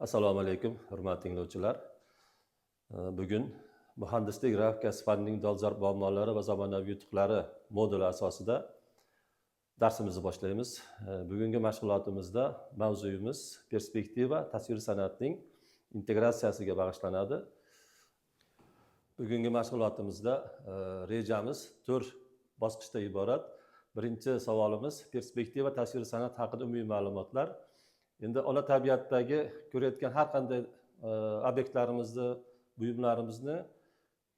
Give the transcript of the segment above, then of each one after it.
Assalomu alaykum, hurmatli tinglovchilar. Bugun muhandislik grafikasi fanining dolzarb muammolari va zamonaviy yutuqlari moduli asosida darsimizni boshlaymiz. Bugungi mashg'ulotimizda mavzuyimiz perspektiva tasvir san'atining integratsiyasiga bag'ishlanadi. Bugungi mashg'ulotimizda rejamiz 4 bosqichdan iborat. Birinchi savolimiz perspektiva tasvir san'at haqida umumiy ma'lumotlar. Endi ona tabiatdagi ko'rayotgan har qanday obyektlarimizni, buyumlarimizni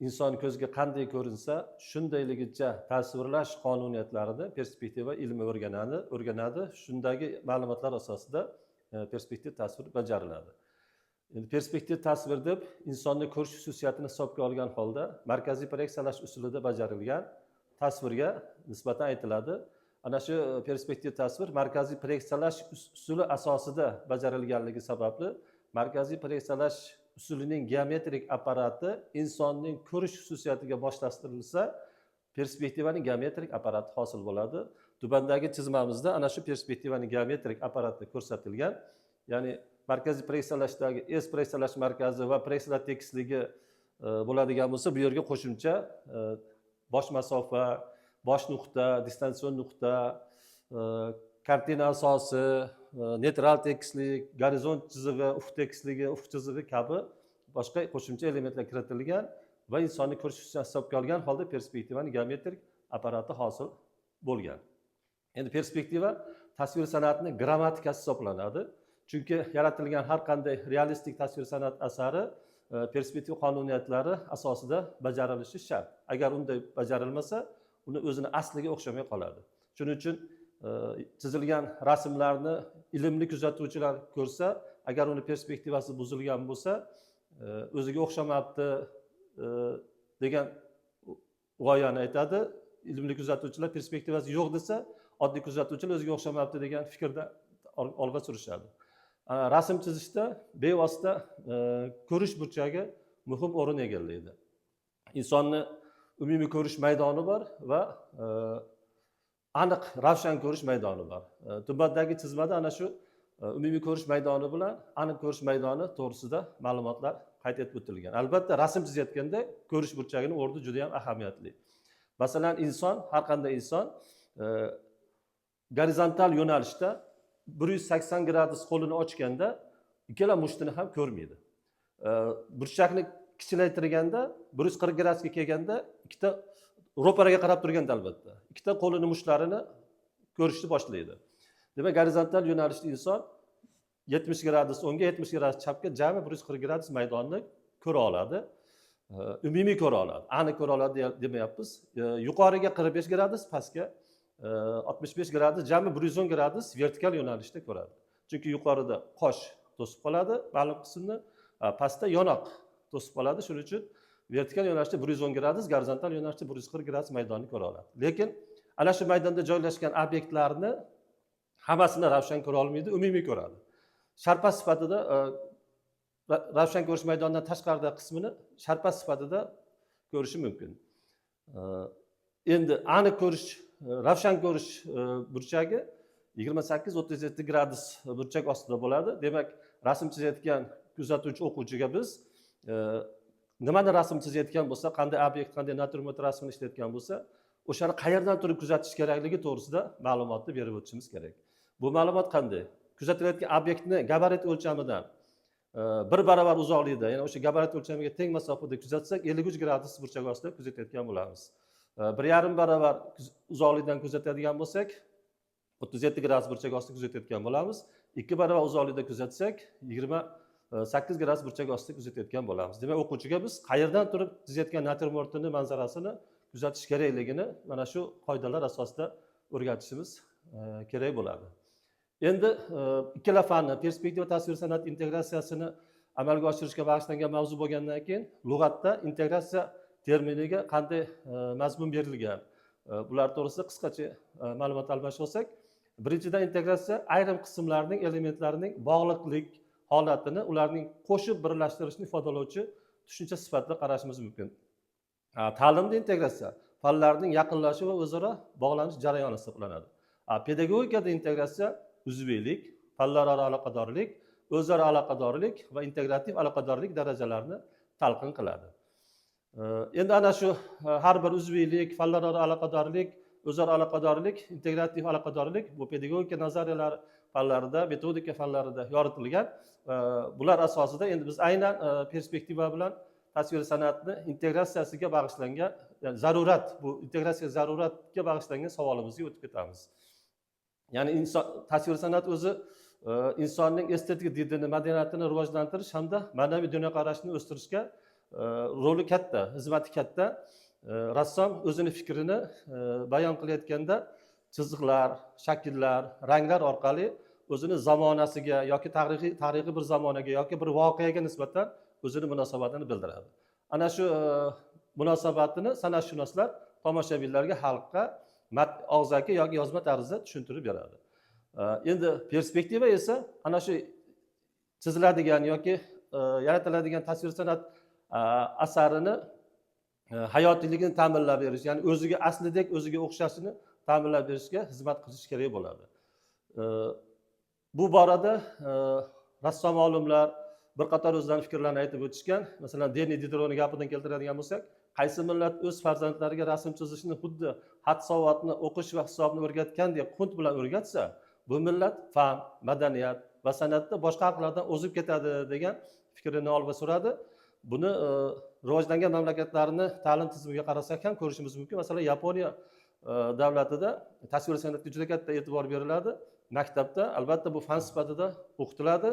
inson ko'ziga qanday ko'rinsa, shundayligicha tasvirlash qonuniyatlarini perspektiva ilmi o'rganadi. Shundagi ma'lumotlar asosida perspektiv tasvir bajariladi. Endi perspektiv tasvir deb insonni ko'rish xususiyatini hisobga olgan holda markaziy proyeksiyalash usulida bajarilgan tasvirga nisbatan aytiladi. Ana shu perspektiv tasvir markaziy proyeksiyalash usuli asosida bajarilganligi sababli markaziy proyeksiyalash usulining geometrik apparati insonning ko'rish xususiyatiga moslashtirilsa, perspektivaning geometrik apparati hosil bo'ladi. Tuvandagi chizmamizda ana shu perspektivaning geometrik apparati ko'rsatilgan. Ya'ni markaziy proyeksiyalashdagi S proyeksiyalash markazi va proyeksiyalar tekisligi bo'ladigan bo'lsa, bu yerga qo'shimcha bosh masofa, bosh nuqta, distantsion nuqta, kartina asosi, neytral tekislik, gorizont chizig'i, ufq tekisligi, ufq chizig'i kabi boshqa qo'shimcha elementlar kiritilgan va insonni ko'rish xususiyatini hisobga olgan holda perspektivaning geometrik apparati hosil bo'lgan. Endi perspektiva tasvir san'atining grammatikasi hisoblanadi. Chunki yaratilgan har qanday realistik tasvir san'at asari perspektiva qonuniyatlari asosida bajarilishi shart. Agar unday bajarilmasa, uni o'zini asliga o'xshamay qoladi. Shuning uchun chizilgan rasmlarni ilmli kuzatuvchilar ko'rsa, agar uni perspektivasi buzilgan bo'lsa, o'ziga o'xshamabdi degan g'oyani aytadi. Ilmli kuzatuvchilar perspektivasi yo'q desa, oddiy kuzatuvchilar o'ziga o'xshamabdi degan fikrda olg'a surishadi. Rasm chizishda bevosita ko'rish burchagi muhim o'rin egallaydi. Insonni umumiy ko'rish maydoni bor va aniq ravshan ko'rish maydoni bor. Tuvandagi chizmada ana shu umumiy ko'rish maydoni bilan aniq ko'rish maydoni to'g'risida ma'lumotlar qayd etib o'tilgan. Albatta, rasm chizayotganda ko'rish burchagining o'rni juda ham ahamiyatli. Masalan, inson, har qanday inson gorizontal yo'nalishda 180 gradus qo'lini ochganda ikkala mushtini ham ko'rmaydi. Burchakni kichiklaytirganda 140 gradusga kelganda ikkita ro'paraga qarab turganda albatta ikkita qo'lini mushtlarini ko'rishni boshlaydi. Demak, gorizontal yo'nalishda inson 70 gradus o'ngga, 70 gradus chapga jami 140 gradus maydonni ko'ra oladi. Umumiy ko'ra oladi. Aniq ko'ra oladi demayapmiz. Yuqoriga 45 gradus, pastga 65 gradus, jami 110 gradus vertikal yo'nalishda ko'radi. Chunki yuqorida qosh to'sib qoladi ma'lum qismni, pastda yonoq to'sib qoladi. Shuning uchun vertikal yo'nalishda 110 gradus, gorizontal yo'nalishda 140 gradus maydonni ko'ra oladi. Lekin ana shu maydonda joylashgan obyektlarni hammasini ravshan ko'ra olmaydi, umumiy ko'radi. Sharpa sifatida ravshan ko'rish maydonidan tashqarida qismini sharpa sifatida ko'rishi mumkin. Endi aniq ko'rish, ravshan ko'rish burchagi 28-37 gradus burchak ostida bo'ladi. Demak, rasm chizayotgan kuzatuvchi o'quvchiga biz nimani rasm chizayotgan bo'lsa, qanday obyekt, qanday naturmort rasmini ishlayotgan bo'lsa, o'shani qayerdan turib kuzatish kerakligi to'g'risida ma'lumotni berib o'tishimiz kerak. Bu ma'lumot qanday? Kuzatilayotgan obyektni gabarit o'lchamidan 1 barobar uzoqlikda, ya'ni o'sha gabarit o'lchamiga teng masofada kuzatsak, 53 gradus burchak ostida kuzatayotgan bo'lamiz. 1,5 barobar uzoqlikdan kuzatadigan bo'lsak, 37 gradus burchak ostida kuzatayotgan bo'lamiz. 2 barobar uzoqlikda kuzatsak, 28 gradus burchak ostida kuzatayotgan bo'lamiz. Demak, o'quvchiga biz qayerdan turib chizayotgan naturmortning manzarasini kuzatish kerakligini mana shu qoidalar asosida o'rgatishimiz kerak bo'ladi. Endi ikkala fanni, perspektiva tasvir san'at integratsiyasini amalga oshirishga bag'ishlangan mavzu bo'lgandan keyin lug'atda integratsiya terminiga qanday mazmun berilgan, bular to'g'risida qisqacha ma'lumot almashib olsak, birinchidan integratsiya ayrim qismlarning elementlarining bog'liqlik holatini ularning qo'shib birlashtirishni ifodalovchi tushuncha sifatida qarashimiz mumkin. Ta'limda integratsiya fanlarning yaqinlashuvi va o'zaro bog'lanish jarayoni hisoblanadi. Pedagogikada integratsiya uzviylik, fanlararo aloqadorlik o'zaro aloqadorlik va integrativ aloqadorlik darajalarini talqin qiladi. Endi ana shu har bir uzviylik, fanlararo aloqadorlik, o'zaro aloqadorlik, integrativ aloqadorlik bu pedagogika nazariyalar fanlarida, metodika fanlarida yoritilgan. Bular asosida endi biz aynan perspektiva bilan tasviriy san'atni integratsiyasiga bag'ishlangan, ya'ni zarurat, bu integratsiya zaruratga bag'ishlangan savolimizga o'tib ketamiz. Ya'ni tasviriy san'at o'zi insonning estetik didini, madaniyatini rivojlantirish hamda ma'naviy dunyoqarashini o'stirishga roli katta, xizmati katta. Rassom o'zini fikrini bayon qilayotganda chiziqlar, shakllar, ranglar orqali o'zini zamonasiga yoki tarixiy bir zamonaga yoki bir voqeaga nisbatan o'zini munosabatini bildiradi. Ana shu munosabatini san'atshunoslar tomoshabinlarga, xalqqa og'zaki yoki yozma tarzda tushuntirib beradi. Endi perspektiva esa ana shu chiziladigan yoki yaratiladigan tasviriy san'at asarini hayotiyligini ta'minlab berish, ya'ni o'ziga aslidek o'ziga o'xshashini ta'minlab berishga xizmat qilish kerak bo'ladi. Bu borada rassom olimlar bir qator o'zlarining fikrlarini aytib o'tishgan. Masalan, Deni Diderotning gapidan keltiradigan bo'lsak, qaysi millat o'z farzandlariga rasm chizishni xuddi xat-savodni o'qish va hisobni o'rgatgandek qunt bilan o'rgatsa, bu millat fan, madaniyat va san'atda boshqa xalqlardan o'zib ketadi degan fikrini olib suradi. Buni rivojlangan mamlakatlarni ta'lim tizimiga qarasak ham ko'rishimiz mumkin. Masalan, Yaponiya davlatida tasviriy san'atga juda katta e'tibor beriladi. Maktabda albatta bu fan sifatida o'qitiladi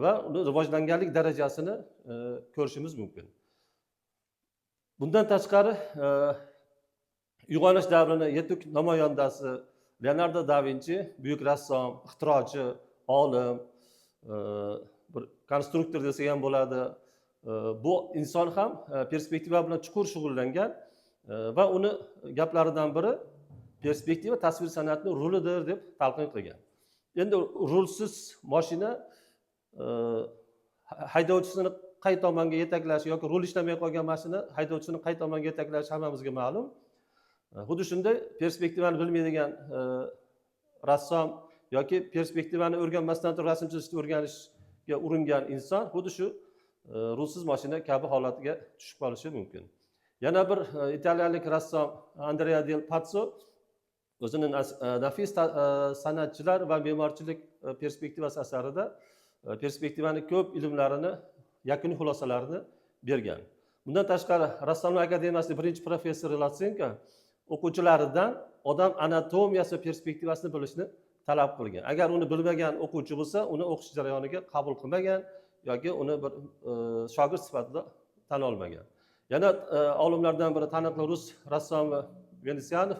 va uni rivojlanganlik darajasini ko'rishimiz mumkin. Bundan tashqari uyg'onish davrini yetuk namoyandasi Leonardo da Vinci, buyuk rassom, ixtirochi, olim, bir konstruktor desak ham bo'ladi. Bu inson ham perspektiva bilan chuqur shug'ullangan va uni gaplaridan biri perspektiva tasvir san'atning rolidir deb talqin qilgan. Endi rulsiz mashina haydovchisini qay tomonga yetaklashi yoki rul ishlamay qolgan mashina haydovchisini qay tomonga yetaklashi hammamizga ma'lum. Xuddi shunday perspektivani bilmaydigan rassom yoki perspektivani o'rganmasdan turib rasm chizishni o'rganishga uringan inson xuddi shu rulsiz mashina kabi holatiga tushib qolishi mumkin. Yana bir italiyalik rassom Andrea del Pazzo o'zining nafis san'atchilar va me'morchilik perspektivasi asarida perspektivaning ko'p ilmlarini, yakuniy xulosalarini bergan. Bundan tashqari Rassomlar akademiyasining birinchi professori Latsenko o'quvchilaridan odam anatomiyasi perspektivasini bilishni talab qilgan. Agar uni bilmagan o'quvchi bo'lsa, uni o'qish jarayoniga qabul qilmagan yoki uni bir shogird sifatida tan olmagan. Yana olimlardan biri taniqli rus rassomi Venesianov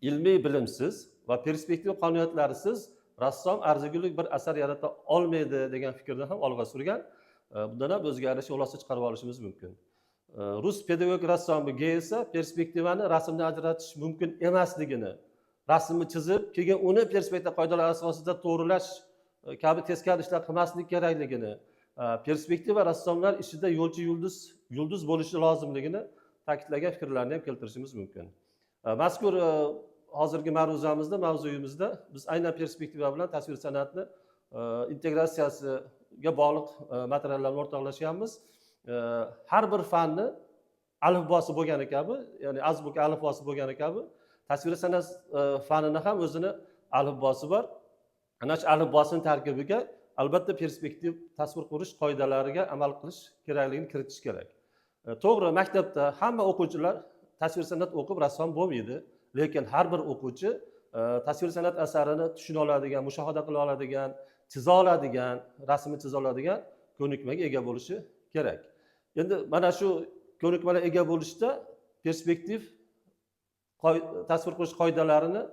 ilmiy bilimsiz va perspektiva qonuniyatlarisiz rassom arzigulik bir asar yarata olmaydi degan fikrni ham olg'a surgan. Bundan ham o'ziga yarasha xulosa chiqarib olishimiz mumkin. Rus pedagog rassomi Ge esa perspektivani rasmdan ajratish mumkin emasligini, rasmni chizib, keyin uni perspektiva qoidalari asosida to'g'rilash kabi teskari ishlar qilmaslik kerakligini, perspektiva rassomlar ishida yo'lchi yulduz bo'lishi lozimligini ta'kidlagan fikrlarni ham keltirishimiz mumkin. Mazkur hozirgi mavzuyimizda biz aynan perspektiva bilan tasvir san'atni integratsiyasiga bog'liq materiallarni o'rtoqlashganmiz. Har bir fanni alifbosi bo'lgani kabi, ya'ni azbuka alifbosi bo'lgani kabi, tasvir san'at fanini ham o'zini alifbosi bor. Ana shu alifbosining tarkibiga albatta perspektiv tasvir qurish qoidalariga amal qilish kerakligini kiritish kerak. To'g'ri, maktabda hamma o'quvchilar tasvir san'at o'qib rassom bo'lmaydi, lekin har bir o'quvchi tasvir san'at asarini tushuna oladigan, mushohada qila oladigan, chiza oladigan, rasmni chiza oladigan ko'nikmaga ega bo'lishi kerak. Endi mana shu ko'nikmaga ega bo'lishda perspektiv tasvir qilish qoidalarini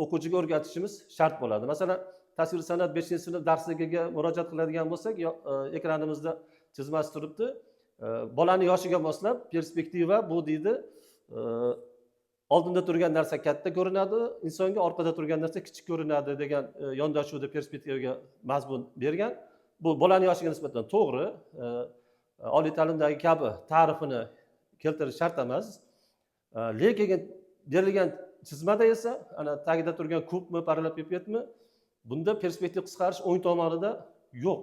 o'quvchiga o'rgatishimiz shart bo'ladi. Masalan, tasvir san'at 5-sinf darsligiga murojaat qiladigan bo'lsak, ekranimizda chizmasi turibdi. Bolani yoshiga moslab perspektiva bu deydi, oldinda turgan narsa katta ko'rinadi, insonga orqada turgan narsa kichik ko'rinadi degan yondashuvda perspektivaga mazmun bergan. Bu bolani yoshiga nisbatan to'g'ri, oliy ta'limdagi kabi ta'rifini keltirish shart emas. Lekin berilgan chizmada esa ana tagida turgan kubmi, parallelpipedmi bunda perspektiva qisqarish o'ng tomonida yo'q.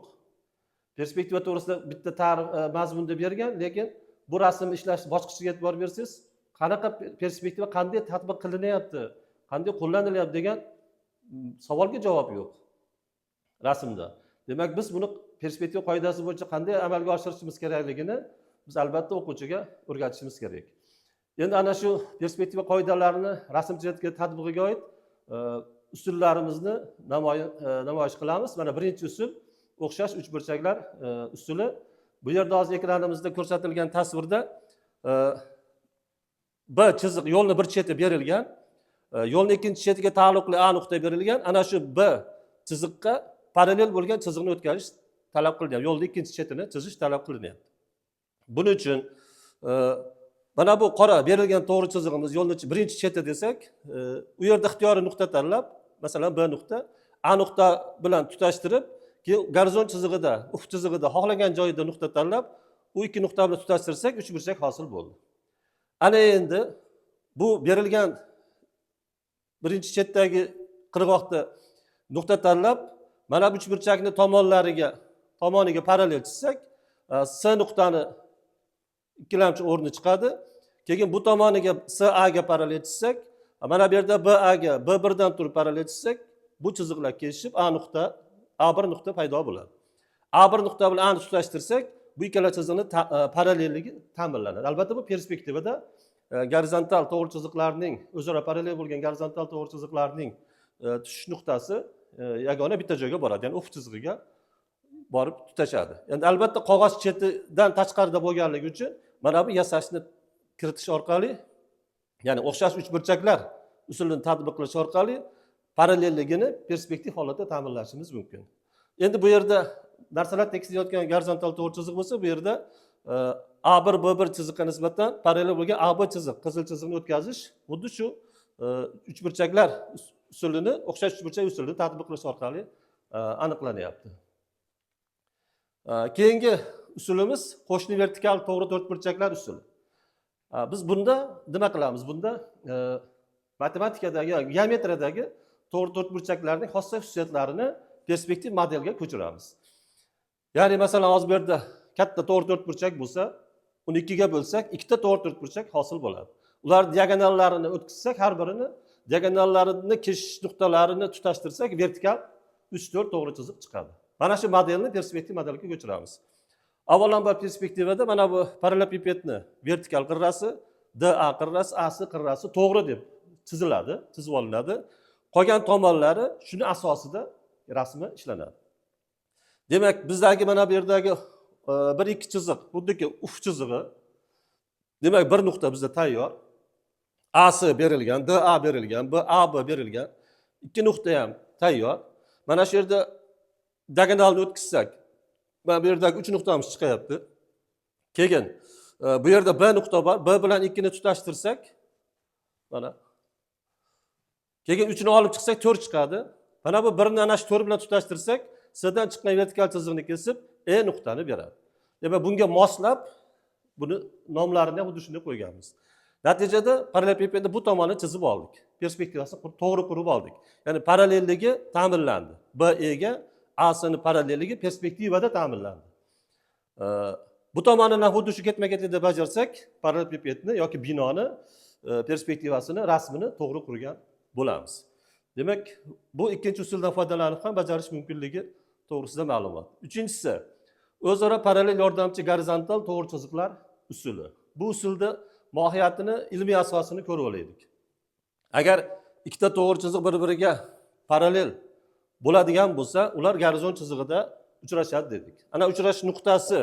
Perspektiva to'g'risida bitta ta'rif mazmunda bergan, lekin bu rasmni ishlash boshqachaga e'tibor bersangiz, qanaqa perspektiva qanday tatbiq qilinyapti, qanday qo'llanilyapti degan savolga javob yo'q rasmda. Demak, biz buni perspektiva qoidasi bo'yicha qanday amalga oshirishimiz kerakligini biz albatta o'quvchiga o'rgatishimiz kerak. Endi ana shu perspektiva qoidalarini rasm chizatga tatbiqiga oid usullarimizni namoyish qilamiz. Mana birinchi usul o'xshash uchburchaklar usuli. Bu yerda hozir ekranimizda ko'rsatilgan tasvirda B chiziq yo'lni bir cheti berilgan, yo'lning ikkinchi chetiga taalluqli A nuqta berilgan. Ana shu B chiziqqa parallel bo'lgan chiziqni o'tkazish talab qilinadi. Yo'lning ikkinchi chetini chizish talab qilinadi. Buning uchun mana bu qora berilgan to'g'ri chizig'imiz yo'lning birinchi cheti desak, u yerda ixtiyoriy nuqta tanlab, masalan B nuqta, A nuqta bilan tutashtirib, keyin gorizont chizig'ida, ufq chizig'ida xohlagan joyida nuqta tanlab, u ikki nuqta bilan tutashtirsak, uchburchak hosil bo'ldi. Ana endi bu berilgan birinchi chetdagi qirg'oqda nuqta tanlab, mana bu uchburchakni tomoniga parallel chizsak, S nuqtani ikkilamchi o'rni chiqadi. Keyin bu tomoniga SA ga parallel chizsak, mana bu yerda BA ga B1 dan turib parallel chizsak, bu chiziqlar kesishib A1 nuqta paydo bo'ladi. A1 nuqta bilan A'ni tutashtirsak, bu ikkala chiziqning parallelligi ta'minlanadi. Albatta bu perspektivada gorizontal to'g'ri chiziqlarning o'zaro parallel bo'lgan gorizontal to'g'ri chiziqlarning tushish nuqtasi yagona bitta joyga boradi, ya'ni ufq chizig'iga borib tutashadi. Endi albatta qog'oz chetidan tashqarida bo'lganligi uchun mana bu yasashni kiritish orqali, ya'ni o'xshash uchburchaklar usulini tatbiq qilish orqali parallelligini perspektiv holatda ta'minlashimiz mumkin. Endi bu yerda narsalar tekshilayotgan gorizontal to'g'ri chiziq bo'lsa, bu yerda A1 B1 chiziqqa nisbatan parallel bo'lgan AB chiziq, qizil chiziqni o'tkazish xuddi shu uchburchaklar usulini, o'xshash uchburchak usulini tatbiq qilish orqali aniqlanyapti. Keyingi usulimiz qo'shni vertikal to'g'ri to'rtburchaklar usuli. Biz bunda nima qilamiz? Bunda matematikadagi, geometriyadagi to'g'ri to'rtburchaklarning xossa xususiyatlarini perspektiv modelga ko'chiramiz. Ya'ni masalan, hozir bu yerda katta to'g'ri to'rtburchak bo'lsa, uni ikkiga bo'lsak, ikkita to'g'ri to'rtburchak hosil bo'ladi. Ular diagonallarini o'tkazsak, har birini diagonallarini keshish nuqtalarini tutashtirsak, vertikal 3-4 to'g'ri chiziq chiqadi. Mana shu modelni perspektiv modelga ko'chiramiz. Avvalambor perspektivada mana bu parallelepipedni vertikal qirrasi, DA qirrasi, AC qirrasi to'g'ri deb chizib olinadi. Qolgan tomonlari shuni asosida rasmi ishlanadi. Demak, bizdagi mana bu yerdagi bir ikki chiziq, xuddiki ufq chizig'i. Demak, bir nuqta bizda tayyor. AC berilgan, DA berilgan, AB berilgan. Ikki nuqta ham tayyor. Mana shu yerda diagonalni o'tkazsak, mana bu yerdagi 3 nuqtamiz chiqyapti. Keyin bu yerda B nuqta bor. B bilan 2 ni tutashtirsak, mana. Keyin 3 ni olib chiqsak 4 chiqadi. Mana bu 1 ni ana shu 4 bilan tutashtirsak, S'dan chiqqan vertikal chiziqni kesib E nuqtani beradi. Demak, bunga moslab buni nomlarini ham xuddi shunday qo'yganmiz. Natijada parallelepipedni bu tomonini chizib oldik. Perspektivasini to'g'ri qurib oldik. Ya'ni parallelligi ta'minlandi. BE ga AS'ni parallelligi perspektivada ta'minlandi. Bu tomonini xuddi shu ketma-ketlikda bajarsak, parallelepipedni yoki binoni perspektivasini, rasmini to'g'ri qurgan bo'lamiz. Demak, bu ikkinchi usuldan foydalanib ham bajarish mumkinligi to'g'risida ma'lumot. Uchinchisi, o'zaro parallel yordamchi gorizontal to'g'ri chiziqlar usuli. Bu usulda mohiyatini, ilmiy asosini ko'rib olaylik. Agar ikkita to'g'ri chiziq bir-biriga parallel bo'ladigan bo'lsa, ular gorizont chizig'ida uchrashadi dedik. Ana uchrashish nuqtasi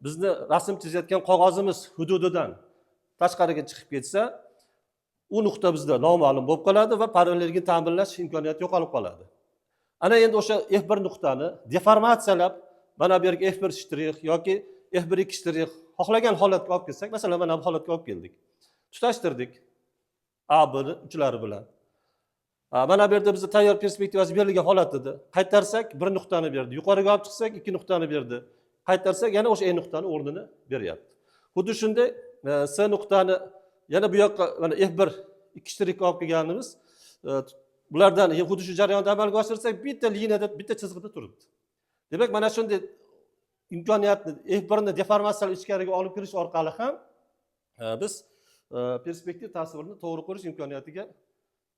bizni rasm chizayotgan qog'ozimiz hududidan tashqariga chiqib ketsa, u nuqta bizda noma'lum bo'lib qoladi va parallellikni ta'minlash imkoniyati yo'qolib qoladi. Ana endi o'sha F1 nuqtani deformatsiyalab, mana bu yerga F1 shtrix yoki F1 2 shtrix xohlagan holatga olib kelsak, masalan, mana bu holatga olib keldik. Tutashtirdik A, B uchlari bilan. Mana bu yerda bizga tayyor perspektivasi berilgan holat edi. Qaytarsak bir nuqtani berdi. Yuqoriga olib chiqsak ikki nuqtani berdi. Qaytarsak yana o'sha E nuqtani o'rnini beryapti. Xuddi shunday S nuqtani yana bu yoqqa mana F1 2 shtrikka olib kelganimiz bulardan xuddi shu jarayonni amalga oshirsak bitta liniyada bitta chizg'ida turibdi. Demak, mana shunday imkoniyatni F1 ni deformatsiyali ichkariga olib kirish orqali ham biz perspektiv tasvirni to'g'ri ko'rish imkoniyatiga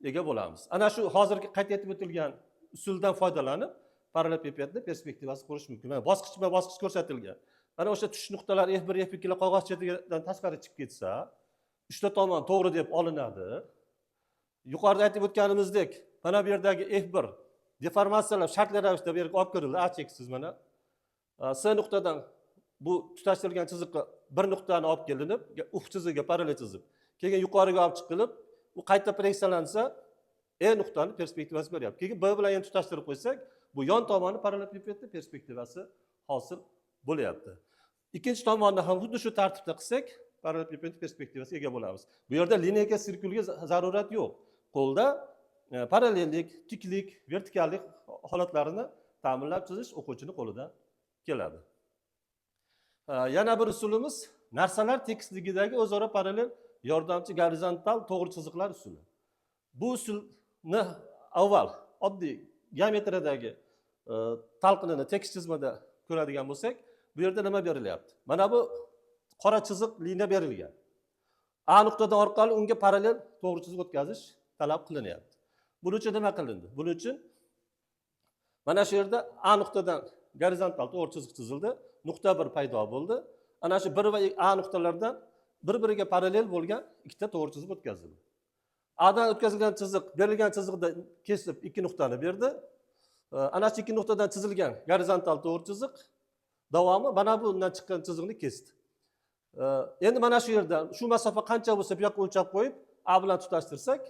ega bo'lamiz. Ana shu hozirgi qayd etib o'tilgan usuldan foydalanib parallelepipedni perspektivasi qurish mumkin. Mana bosqichma-bosqich ko'rsatilgan. Mana o'sha tush nuqtalari F1, F2 lar qog'oz chetidan tashqari chiqib ketsa, uchta tomon to'g'ri deb olinadi. Yuqorida aytib o'tganimizdek, mana bu yerdagi F1 deformatsiyalar shartli ravishda bu yerga olib kirildi. A cheksiz mana. S nuqtadan bu tutashtirilgan chiziqqa bir nuqtani olib kelinib, ufq chizigiga parallel chizib, keyin yuqoriga olib chiqilib, u qayta preksiyalansa, E nuqtani perspektivasi beryapti. Keyin B bilan yana tutashtirib qo'ysak, bu yon tomoni parallelepipedni perspektivasi hosil bo'lyapti. Ikkinchi tomonni ham xuddi shu tartibda qilsak, parallelepiped perspektivasiga ega bo'lamiz. Bu yerda liniyaga, sirkulga zarurat yo'q. Qo'lda parallellik, tiklik, vertikallik holatlarini ta'minlab chizish o'quvchining qo'lidan keladi. Yana bir usulimiz narsalar tekisligidagi o'zaro parallel yordamchi gorizontal to'g'ri chiziqlar usuli. Bu usulni avval oddiy geometriyadagi talqinini tekis chizmada ko'radigan bo'lsak, bu yerda nima berilyapti? Mana bu qora chiziq liniya berilgan. A nuqtadan orqali unga parallel to'g'ri chiziq o'tkazish talab qilinyapti. Buning uchun nima qilindi? Buning uchun mana shu yerda A nuqtadan gorizontal to'g'ri chiziq chizildi, nuqta 1 paydo bo'ldi. Ana shu 1 va A nuqtalardan bir-biriga parallel bo'lgan ikkita to'g'ri chiziq o'tkazildi. A'dan o'tkazilgan chiziq berilgan chiziqda kesib ikki nuqtani berdi. Ana shu ikki nuqtadan chizilgan gorizontal to'g'ri chiziq davomi mana bundan chiqqan chiziqni kesdi. Endi mana shu yerda shu masofa qancha bo'lsa bu yoqqa o'lchab qo'yib, A bilan tutashtirsak,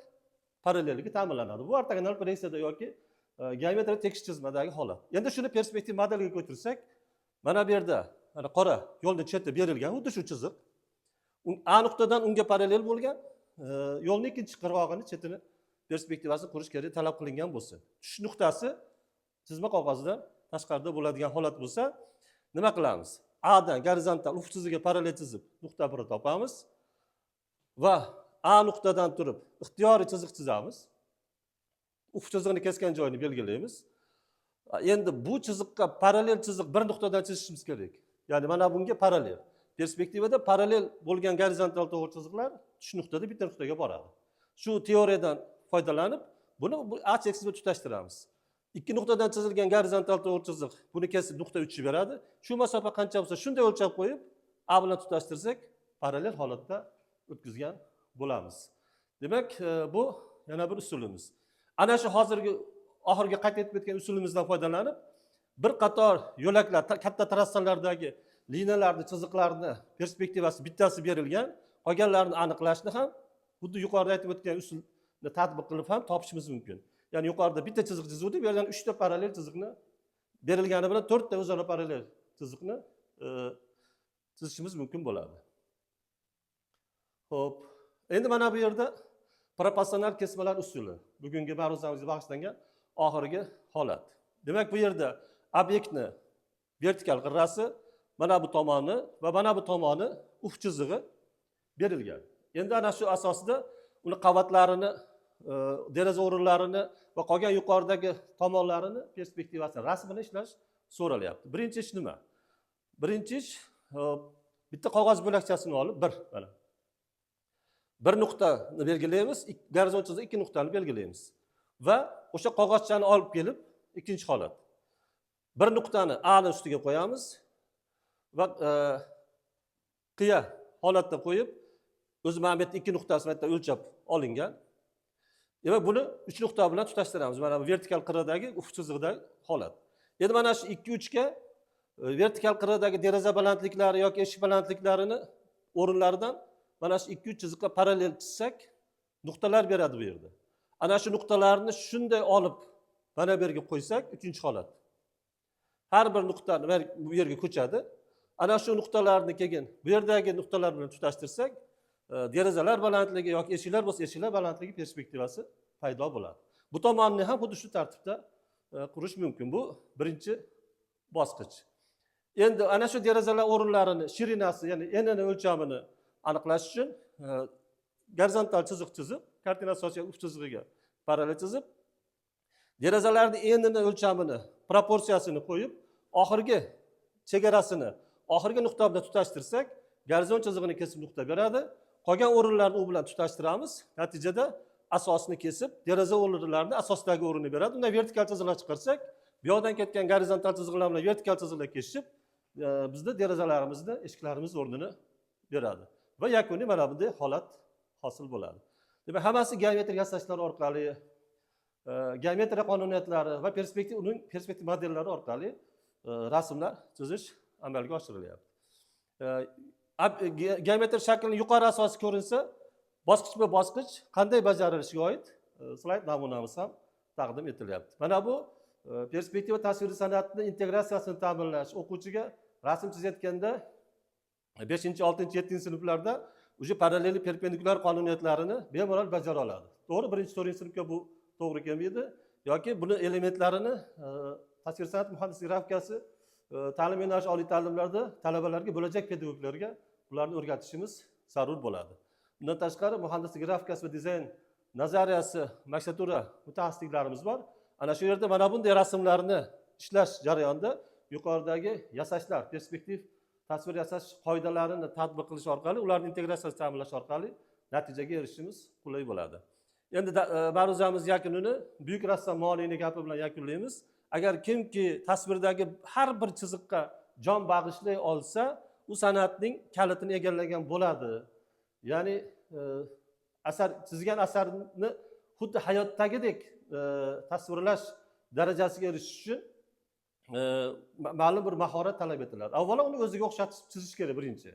parallelligi ta'minlanadi. Bu ortogonal proyeksiyada yoki geometriya tekis chizmadagi holat. Endi shuni perspektiv modelga ko'chirsak, mana bu yerda mana qora yo'lni cheti berilgan, xuddi shu chiziq. A nuqtadan unga parallel bo'lgan yo'lning ikkinchi qirg'og'ini chetini perspektivasini qurish kerak talab qilingan bo'lsa. Tush nuqtasi chizma qog'ozida tashqarida bo'ladigan holat bo'lsa, nima qilamiz? A'dan gorizontal ufq chizigiga parallel chizib, nuqta 1 topamiz va A nuqtadan turib ixtiyoriy chiziq chizamiz. Ufq chizigini kesgan joyini belgilaymiz. Endi bu chiziqqa parallel chiziq bir nuqtadan chizishimiz kerak. Ya'ni mana bunga parallel. Perspektivada parallel bo'lgan gorizontal to'g'ri chiziqlar shu nuqtada bitta nuqtaga boradi. Shu teoriyadan foydalanib, buni A cheksiz tutashtiramiz. Ikki nuqtadan chizilgan gorizontal to'g'ri chiziq buni kesib nuqta 3 beradi. Shu masofa qancha bo'lsa shunday o'lchab qo'yib, A bilan tutashtirsak, parallel holatda o'tkazgan bo'lamiz. Demak, bu yana bir usulimiz. Ana shu hozirgi oxirgi qayd etib o'tgan usulimizdan foydalanib, bir qator yo'laklar, katta trassalardagi liniyalarni, chiziqlarni perspektivasi bittasi berilgan, qolganlarini aniqlashni ham xuddi yuqorida aytib o'tgan usulni tatbiq qilib ham topishimiz mumkin. Ya'ni yuqorida bitta chiziq chizuvdik, bu yerdan 3 ta parallel chiziqni berilgani bilan 4 ta o'zaro parallel chiziqni chizishimiz mumkin bo'ladi. Xo'p, endi mana bu yerda proporsional kesmalar usuli bugungi ma'ruzamizga bag'ishlangan oxirgi holat. Demak, bu yerda obyektni vertikal qirrasi mana bu tomoni va mana bu tomoni ufq chizig'i berilgan. Endi ana shu asosida uni qavatlarini, deraza o'rinlarini va qolgan yuqoridagi tomonlarini perspektivasi rasmini ishlash so'ralyapti. Birinchi ish nima? Birinchi ish bitta qog'oz bo'lakchasini olib bir nuqtani belgilaymiz, gorizont chiziq ikki nuqtani belgilaymiz va o'sha qog'ozchani olib kelib ikkinchi holat. Bir nuqtani A ni ustiga qo'yamiz va qiya holatda qo'yib, o'zi mana bu yerda ikki nuqtasi bu yerda o'lchab olingan. Demak, buni 3 nuqta bilan tutashtiramiz. Mana bu vertikal qirradagi ufq chizig'idagi holat. Endi mana shu 2-3 ga vertikal qirradagi deraza balandliklari yoki eshik balandliklarini o'rinlaridan mana shu 2-3 chiziqqa parallel chizsak, nuqtalar beradi bu yerda. Ana shu nuqtalarni shunday olib mana bu yerga qo'ysak, 3-holat. Har bir nuqtani bu yerga ko'chadi. Ana shu nuqtalarni keyin bu yerdagi nuqtalar bilan tutashtirsak, derazalar balandligi yoki eshiklar bo'lsa, eshiklar balandligi perspektivasi paydo bo'ladi. Bu tomonni ham xuddi shu tartibda qurish mumkin. Bu birinchi bosqich. Endi ana shu derazalar o'rinlarini, shirinasi, ya'ni enini o'lchamini aniqlash uchun gorizontal chiziq chizib, kartina asosiy ufq chizig'iga parallel chizib, derazalarni enini, o'lchamini, proporsiyasini qo'yib, oxirgi chegarasini oxirgi nuqta bilan tutashtirsak, gorizont chizig'ini kesib nuqta beradi. Qolgan o'rinlarni u bilan tutashtiramiz. Natijada asosni kesib, deraza o'rinlarini asosdagi o'rinni beradi. Unda vertikal chiziqlar chiqarsak, bu yoqdan ketgan gorizontal chiziqlar bilan vertikal chiziqlar kesishib, bizda derazalarimizni, eshiklarimiz o'rnini beradi. Va yakuniy mana bunday holat hosil bo'ladi. Demak, hammasi geometriya yasashlar orqali, geometriya qonuniyatlari va uning perspektiv modellari orqali rasmlar chizish amalga oshirilyapti. Geometrik shaklning yuqori asosi ko'rinsa, bosqichma-bosqich qanday bajarilishiga oid slayd namunamiz ham taqdim etilyapti. Mana bu perspektiva tasviriy san'atni integratsiyasini ta'minlash, o'quvchiga rasm chizayotganda 5-chi, 6-chi, 7-chi sinflarda o'sha parallellik perpendikulyar qonuniyatlarini bemalol bajara oladi. To'g'ri, 1-chi, 4-chi sinfga bu to'g'ri kelmaydi yoki buni elementlarini tasvir san'at muhandislik grafikasi ta'lim yo'nalishi oliy ta'limlarda talabalarga, bo'lajak pedagoglarga ularni o'rgatishimiz zarur bo'ladi. Bundan tashqari muhandislik grafikasi va dizayn nazariyasi magistratura mutaxassisliklarimiz bor. Ana shu yerda mana bunday rasmlarni ishlash jarayonida yuqoridagi yasashlar, perspektiv tasvir yasash qoidalarini tatbiq qilish orqali, ularni integratsiyasini ta'minlash orqali natijaga erishishimiz qulay bo'ladi. Endi ma'ruzamiz yakunini buyuk rassom Mo'liyning gapi bilan yakunlaymiz. Agar kimki tasvirdagi har bir chiziqqa jon bag'ishlay olsa, u san'atning kalitini egallagan bo'ladi. Ya'ni chizgan asarni xuddi hayotdagidek tasvirlash darajasiga erishish uchun ma'lum bir mahorat talab etiladi. Avvalo uni o'ziga o'xshatib chizish kerak birinchi.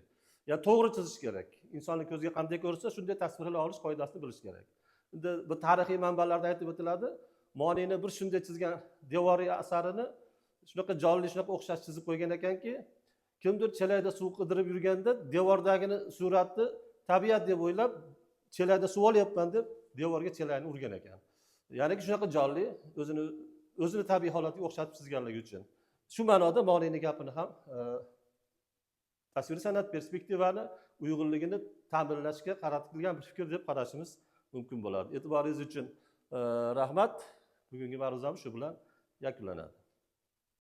Ya'ni to'g'ri chizish kerak. Insonning ko'ziga qanday ko'rsa, shunday tasvirlay olish qoidasini bilish kerak. Endi bu tarixiy manbalarda aytib o'tiladi. Mo'liyni bir shunday chizgan devoriy asarini shunaqa jonli, shunaqa o'xshash chizib qo'ygan ekanki, kimdir chelakda suv qidirib yurganda devordagini suratni tabiat deb o'ylab, chelakda suv olyapman deb devorga chelakni urgan ekan. Ya'ni shunaqa jonli, o'zini tabiiy holatiga o'xshatib chizganligi uchun. Shu ma'noda Mo'liyning gapini ham tasviriy san'at perspektivani uyg'unligini ta'minlashga qaratilgan bir fikr deb qarashimiz mumkin bo'ladi. E'tiboringiz uchun rahmat. Bugungi ma'ruzamiz shu bilan yakunlanadi.